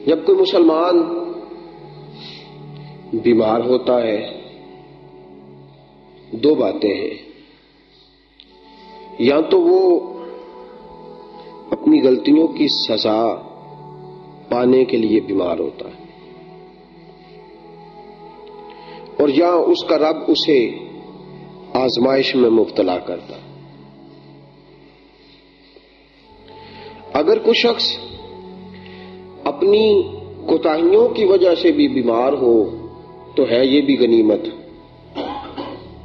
جب کوئی مسلمان بیمار ہوتا ہے دو باتیں ہیں، یا تو وہ اپنی غلطیوں کی سزا پانے کے لیے بیمار ہوتا ہے، اور یا اس کا رب اسے آزمائش میں مبتلا کرتا ہے۔ اگر کوئی شخص اپنی کوتاہیوں کی وجہ سے بھی بیمار ہو تو ہے یہ بھی غنیمت،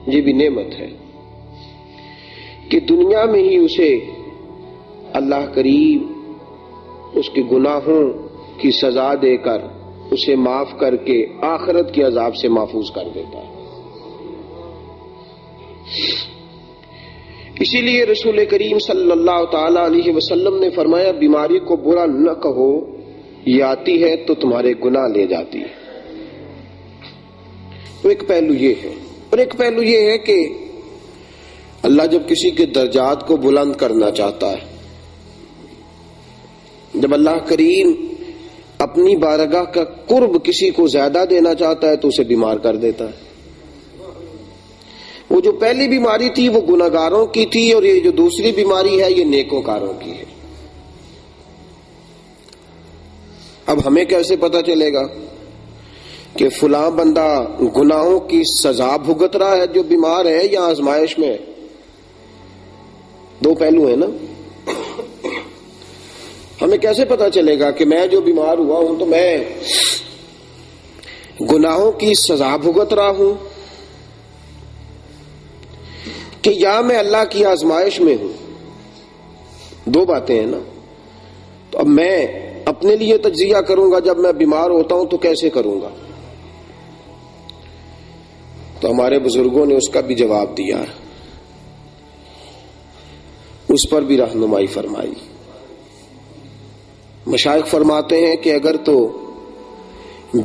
یہ بھی نعمت ہے کہ دنیا میں ہی اسے اللہ کریم اس کے گناہوں کی سزا دے کر اسے معاف کر کے آخرت کے عذاب سے محفوظ کر دیتا ہے۔ اسی لیے رسول کریم صلی اللہ تعالی علیہ وسلم نے فرمایا، بیماری کو برا نہ کہو، یہ آتی ہے تو تمہارے گناہ لے جاتی ہے۔ تو ایک پہلو یہ ہے، اور ایک پہلو یہ ہے کہ اللہ جب کسی کے درجات کو بلند کرنا چاہتا ہے، جب اللہ کریم اپنی بارگاہ کا قرب کسی کو زیادہ دینا چاہتا ہے تو اسے بیمار کر دیتا ہے۔ وہ جو پہلی بیماری تھی وہ گناہگاروں کی تھی، اور یہ جو دوسری بیماری ہے یہ نیکوکاروں کی ہے۔ اب ہمیں کیسے پتا چلے گا کہ فلاں بندہ گناہوں کی سزا بھگت رہا ہے جو بیمار ہے یا آزمائش میں ہے؟ دو پہلو ہیں نا۔ ہمیں کیسے پتا چلے گا کہ میں جو بیمار ہوا ہوں تو میں گناہوں کی سزا بھگت رہا ہوں کہ یا میں اللہ کی آزمائش میں ہوں؟ دو باتیں ہیں نا۔ تو اب میں اپنے لیے تجزیہ کروں گا، جب میں بیمار ہوتا ہوں تو کیسے کروں گا؟ تو ہمارے بزرگوں نے اس کا بھی جواب دیا، اس پر بھی رہنمائی فرمائی۔ مشائخ فرماتے ہیں کہ اگر تو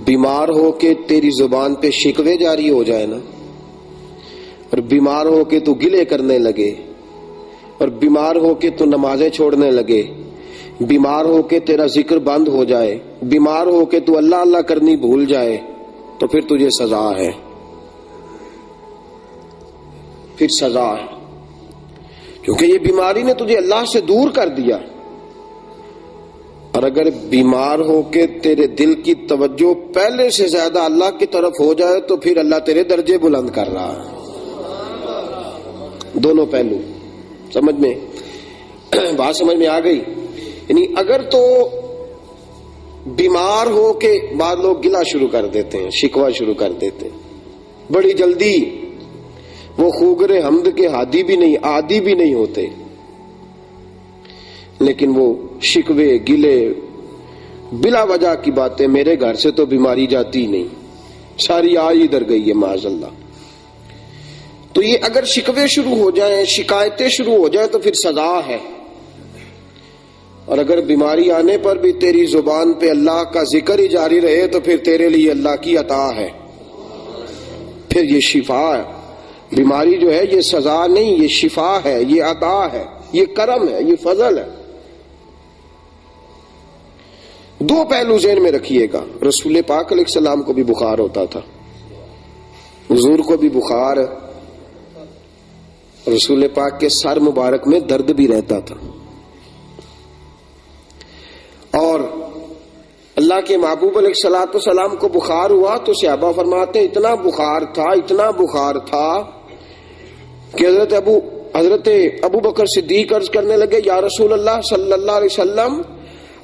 بیمار ہو کے تیری زبان پہ شکوے جاری ہو جائے نا، اور بیمار ہو کے تو گلے کرنے لگے، اور بیمار ہو کے تو نمازیں چھوڑنے لگے، بیمار ہو کے تیرا ذکر بند ہو جائے، بیمار ہو کے تو اللہ اللہ کرنی بھول جائے، تو پھر تجھے سزا ہے، پھر سزا ہے، کیونکہ یہ بیماری نے تجھے اللہ سے دور کر دیا۔ اور اگر بیمار ہو کے تیرے دل کی توجہ پہلے سے زیادہ اللہ کی طرف ہو جائے تو پھر اللہ تیرے درجے بلند کر رہا ہے۔ دونوں پہلو سمجھ میں، بات سمجھ میں آ گئی؟ یعنی اگر تو بیمار ہو کے بعض لوگ گلا شروع کر دیتے ہیں، شکوہ شروع کر دیتے ہیں بڑی جلدی، وہ خوگر حمد کے عادی بھی نہیں ہوتے، لیکن وہ شکوے گلے بلا وجہ کی باتیں، میرے گھر سے تو بیماری جاتی نہیں، ساری آج ادھر گئی ہے معاذ اللہ۔ تو یہ اگر شکوے شروع ہو جائیں، شکایتیں شروع ہو جائیں تو پھر سزا ہے۔ اور اگر بیماری آنے پر بھی تیری زبان پہ اللہ کا ذکر ہی جاری رہے تو پھر تیرے لیے اللہ کی عطا ہے، پھر یہ شفا ہے۔ بیماری جو ہے یہ سزا نہیں، یہ شفا ہے، یہ عطا ہے، یہ کرم ہے، یہ فضل ہے۔ دو پہلو ذہن میں رکھیے گا۔ رسول پاک علیہ السلام کو بھی بخار ہوتا تھا، حضور کو بھی بخار، رسول پاک کے سر مبارک میں درد بھی رہتا تھا، اور اللہ کے محبوب علیہ الصلوۃ والسلام کو بخار ہوا تو صحابہ فرماتے ہیں اتنا بخار تھا کہ حضرت ابو بکر صدیق عرض کرنے لگے، یا رسول اللہ صلی اللہ علیہ وسلم،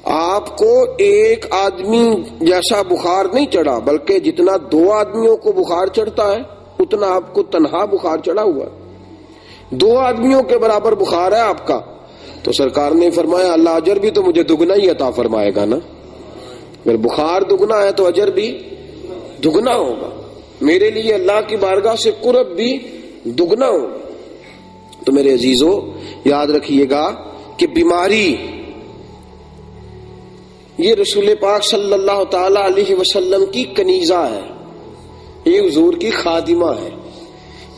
آپ کو ایک آدمی جیسا بخار نہیں چڑھا، بلکہ جتنا دو آدمیوں کو بخار چڑھتا ہے اتنا آپ کو تنہا بخار چڑھا ہوا ہے، دو آدمیوں کے برابر بخار ہے آپ کا۔ تو سرکار نے فرمایا، اللہ اجر بھی تو مجھے دگنا ہی عطا فرمائے گا نا، اگر بخار دگنا ہے تو اجر بھی دگنا ہوگا، میرے لیے اللہ کی بارگاہ سے قرب بھی دگنا ہوگا۔ تو میرے عزیزو یاد رکھیے گا کہ بیماری یہ رسول پاک صلی اللہ تعالی علیہ وسلم کی کنیزہ ہے، یہ حضور کی خادمہ ہے۔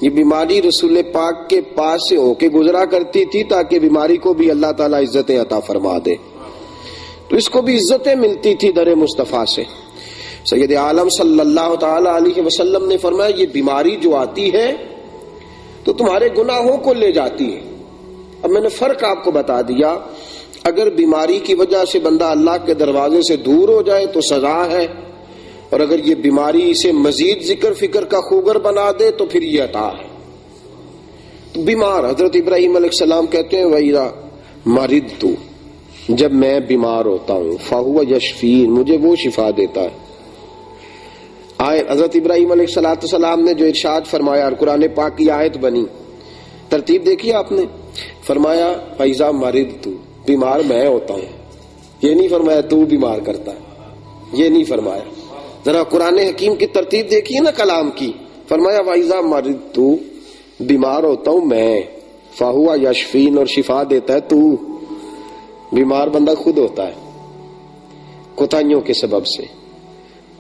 یہ بیماری رسول پاک کے پاس سے ہو کے گزرا کرتی تھی تاکہ بیماری کو بھی اللہ تعالیٰ عزتیں عطا فرما دے، تو اس کو بھی عزتیں ملتی تھی در مصطفیٰ سے۔ سید عالم صلی اللہ تعالی علیہ وسلم نے فرمایا یہ بیماری جو آتی ہے تو تمہارے گناہوں کو لے جاتی ہے۔ اب میں نے فرق آپ کو بتا دیا، اگر بیماری کی وجہ سے بندہ اللہ کے دروازے سے دور ہو جائے تو سزا ہے، اور اگر یہ بیماری اسے مزید ذکر فکر کا خوگر بنا دے تو پھر یہ عطا ہے۔ تو بیمار حضرت ابراہیم علیہ السلام کہتے ہیں وَإِذَا مَرِضْتُ، جب میں بیمار ہوتا ہوں، فَهُوَ يَشْفِينِ، مجھے وہ شفا دیتا ہے۔ حضرت ابراہیم علیہ السلام نے جو ارشاد فرمایا اور قرآن پاک کی آیت بنی، ترتیب دیکھی آپ نے، فرمایا فَإِذَا مَرِضْتُ، بیمار میں ہوتا ہوں، یہ نہیں فرمایا تو بیمار کرتا ہے، یہ نہیں فرمایا۔ ذرا قرآن حکیم کی ترتیب دیکھیے نا کلام کی، فرمایا وَإِذَا مَرِضْتُ، بیمار ہوتا ہوں میں، فَهُوَ يَشْفِينِ، اور شفا دیتا ہے تو۔ بیمار بندہ خود ہوتا ہے کوتاہیوں کے سبب سے،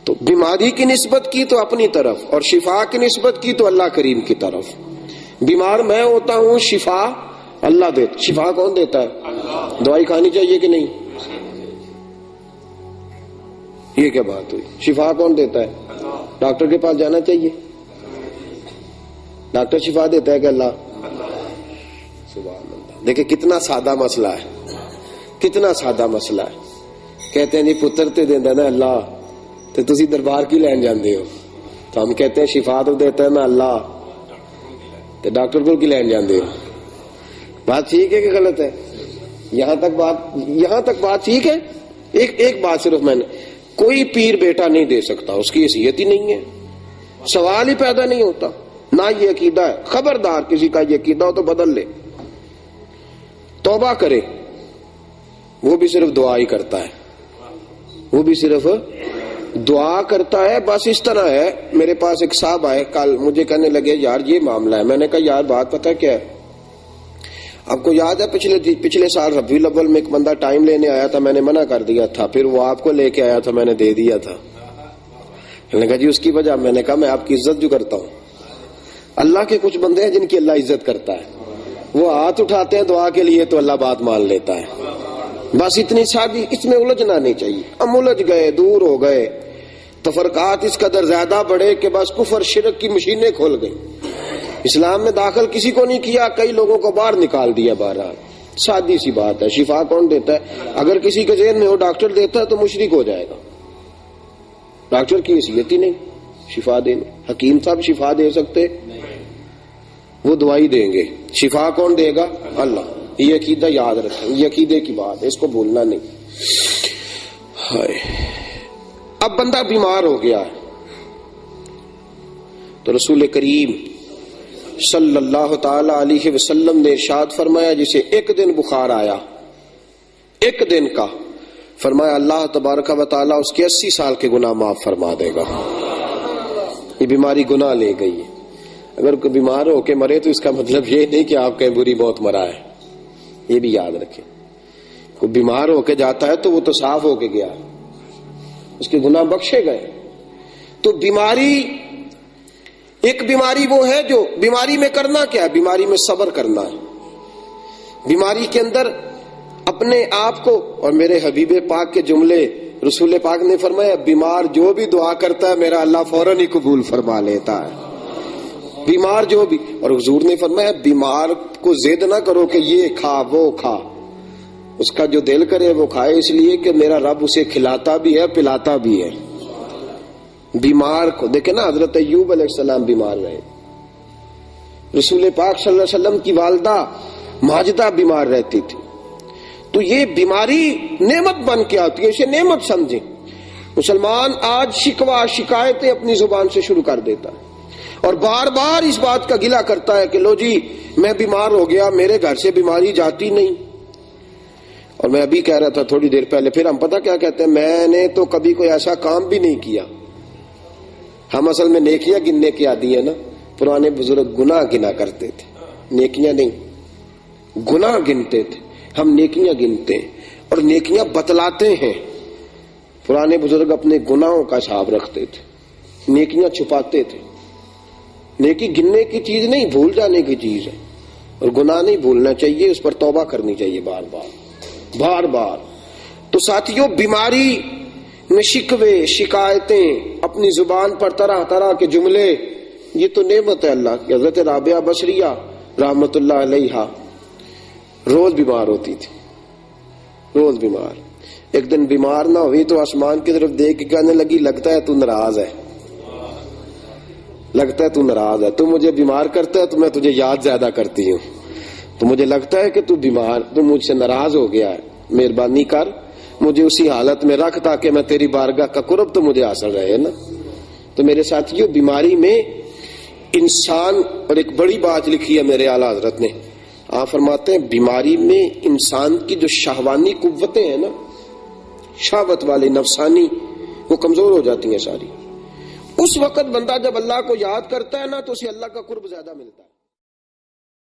تو بیماری کی نسبت کی تو اپنی طرف، اور شفا کی نسبت کی تو اللہ کریم کی طرف۔ بیمار میں ہوتا ہوں، شفا اللہ دیتا۔ شفا کون دیتا ہے؟ دوائی کھانی چاہیے کہ نہیں؟ یہ کیا بات ہوئی؟ شفا کون دیتا ہے؟ ڈاکٹر کے پاس جانا چاہیے؟ ڈاکٹر شفا دیتا ہے کہ اللہ؟ سبحان اللہ۔ دیکھیں کتنا سادہ مسئلہ ہے، کتنا سادہ مسئلہ ہے۔ کہتے ہیں جی پتر تے دیندا نا اللہ، تو تسی دربار کی لین جاندے ہو، تو ہم کہتے ہیں شفا تو دیتا ہے نا اللہ، تو ڈاکٹر کو کی لین جاندے ہو۔ بات ٹھیک ہے کہ غلط ہے؟ یہاں تک بات ٹھیک ہے؟ ایک بات صرف میں نے، کوئی پیر بیٹا نہیں دے سکتا، اس کی حیثیت ہی نہیں ہے، سوال ہی پیدا نہیں ہوتا، نہ یہ عقیدہ ہے۔ خبردار کسی کا یہ عقیدہ ہو تو بدل لے، توبہ کرے۔ وہ بھی صرف دعا ہی کرتا ہے، وہ بھی صرف دعا کرتا ہے۔ بس اس طرح ہے، میرے پاس ایک صاحب آئے کل، مجھے کہنے لگے یار یہ معاملہ ہے۔ میں نے کہا یار بات پتہ کیا ہے، آپ کو یاد ہے پچھلے سال ربیع الاول میں ایک بندہ ٹائم لینے آیا تھا، میں نے منع کر دیا تھا، پھر وہ آپ کو لے کے آیا تھا، میں نے دے دیا تھا۔ میں نے کہا جی اس کی وجہ، میں نے کہا میں آپ کی عزت جو کرتا ہوں، اللہ کے کچھ بندے ہیں جن کی اللہ عزت کرتا ہے، وہ ہاتھ اٹھاتے ہیں دعا کے لیے تو اللہ بات مان لیتا ہے۔ بس اتنی سادی، اس میں الجھنا نہیں چاہیے۔ ہم الجھ گئے، دور ہو گئے، تفرقات اس قدر زیادہ بڑھے کہ بس کفر شرک کی مشینیں کھول گئی۔ اسلام میں داخل کسی کو نہیں کیا، کئی لوگوں کو باہر نکال دیا۔ بہرحال سادی سی بات ہے، شفا کون دیتا ہے؟ اگر کسی کے ذہن میں ہو ڈاکٹر دیتا ہے تو مشرک ہو جائے گا۔ ڈاکٹر کی حیثیت ہی نہیں شفا دینے، حکیم صاحب شفا دے سکتے؟ وہ دوائی دیں گے، شفا کون دے گا؟ اللہ۔ یہ عقیدہ یاد رکھیں، یہ عقیدے کی بات ہے، اس کو بھولنا نہیں۔ اب بندہ بیمار ہو گیا ہے تو رسول کریم صلی اللہ تعالی علیہ وسلم نے ارشاد فرمایا جسے ایک دن بخار آیا، ایک دن کا، فرمایا اللہ تبارک و تعالی اس کے 80 سال کے گناہ معاف فرما دے گا۔ یہ بیماری گناہ لے گئی ہے۔ اگر کوئی بیمار ہو کے مرے تو اس کا مطلب یہ نہیں کہ آپ کہیں بری موت مرا ہے، یہ بھی یاد رکھیں۔ کوئی بیمار ہو کے جاتا ہے تو وہ تو صاف ہو کے گیا، اس کے گناہ بخشے گئے۔ تو بیماری، ایک بیماری وہ ہے جو بیماری میں کرنا کیا ہے؟ بیماری میں صبر کرنا ہے۔ بیماری کے اندر اپنے آپ کو، اور میرے حبیب پاک کے جملے رسول پاک نے فرمایا بیمار جو بھی دعا کرتا ہے میرا اللہ فوراً ہی قبول فرما لیتا ہے۔ بیمار جو بھی، اور حضور نے فرمایا بیمار کو ضد نہ کرو کہ یہ کھا وہ کھا، اس کا جو دل کرے وہ کھائے، اس لیے کہ میرا رب اسے کھلاتا بھی ہے پلاتا بھی ہے۔ بیمار کو دیکھیں نا، حضرت ایوب علیہ السلام بیمار رہے، رسول پاک صلی اللہ علیہ وسلم کی والدہ ماجدہ بیمار رہتی تھی۔ تو یہ بیماری نعمت بن کے آتی ہے، اسے نعمت سمجھیں۔ مسلمان آج شکوہ شکایتیں اپنی زبان سے شروع کر دیتا ہے اور بار بار اس بات کا گلہ کرتا ہے کہ لو جی میں بیمار ہو گیا، میرے گھر سے بیماری جاتی نہیں۔ اور میں ابھی کہہ رہا تھا تھوڑی دیر پہلے، پھر ہم پتہ کیا کہتے ہیں، میں نے تو کبھی کوئی ایسا کام بھی نہیں کیا۔ ہم اصل میں نیکیاں گننے کے عادی ہیں نا، پرانے بزرگ گناہ گنا کرتے تھے، نیکیاں نہیں، گناہ گنتے تھے۔ ہم نیکیاں گنتے ہیں اور نیکیاں بتلاتے ہیں۔ پرانے بزرگ اپنے گناہوں کا حساب رکھتے تھے، نیکیاں چھپاتے تھے۔ نیکی گننے کی چیز نہیں، بھول جانے کی چیز ہے، اور گناہ نہیں بھولنا چاہیے، اس پر توبہ کرنی چاہیے بار بار بار بار۔ تو ساتھیوں، بیماری میں شکوے، شکایتیں، اپنی زبان پر طرح طرح کے جملے، یہ تو نعمت ہے اللہ کی۔ حضرت رابعہ بصریہ رحمت اللہ علیہا روز بیمار ہوتی تھی، روز بیمار۔ ایک دن بیمار نہ ہوئی تو آسمان کی طرف دیکھ کے کہنے لگی، لگتا ہے تو ناراض ہے، لگتا ہے تو ناراض ہے، تو مجھے بیمار کرتا ہے تو میں تجھے یاد زیادہ کرتی ہوں، تو مجھے لگتا ہے کہ تو بیمار، تو مجھ سے ناراض ہو گیا ہے، مہربانی کر مجھے اسی حالت میں رکھ تاکہ میں تیری بارگاہ کا قرب تو مجھے حاصل رہے نا۔ تو میرے ساتھیوں، بیماری میں انسان، اور ایک بڑی بات لکھی ہے میرے اعلیٰ حضرت نے، آپ فرماتے ہیں بیماری میں انسان کی جو شہوانی قوتیں ہیں نا، شہوت والے نفسانی، وہ کمزور ہو جاتی ہیں ساری۔ اس وقت بندہ جب اللہ کو یاد کرتا ہے نا تو اسے اللہ کا قرب زیادہ ملتا ہے۔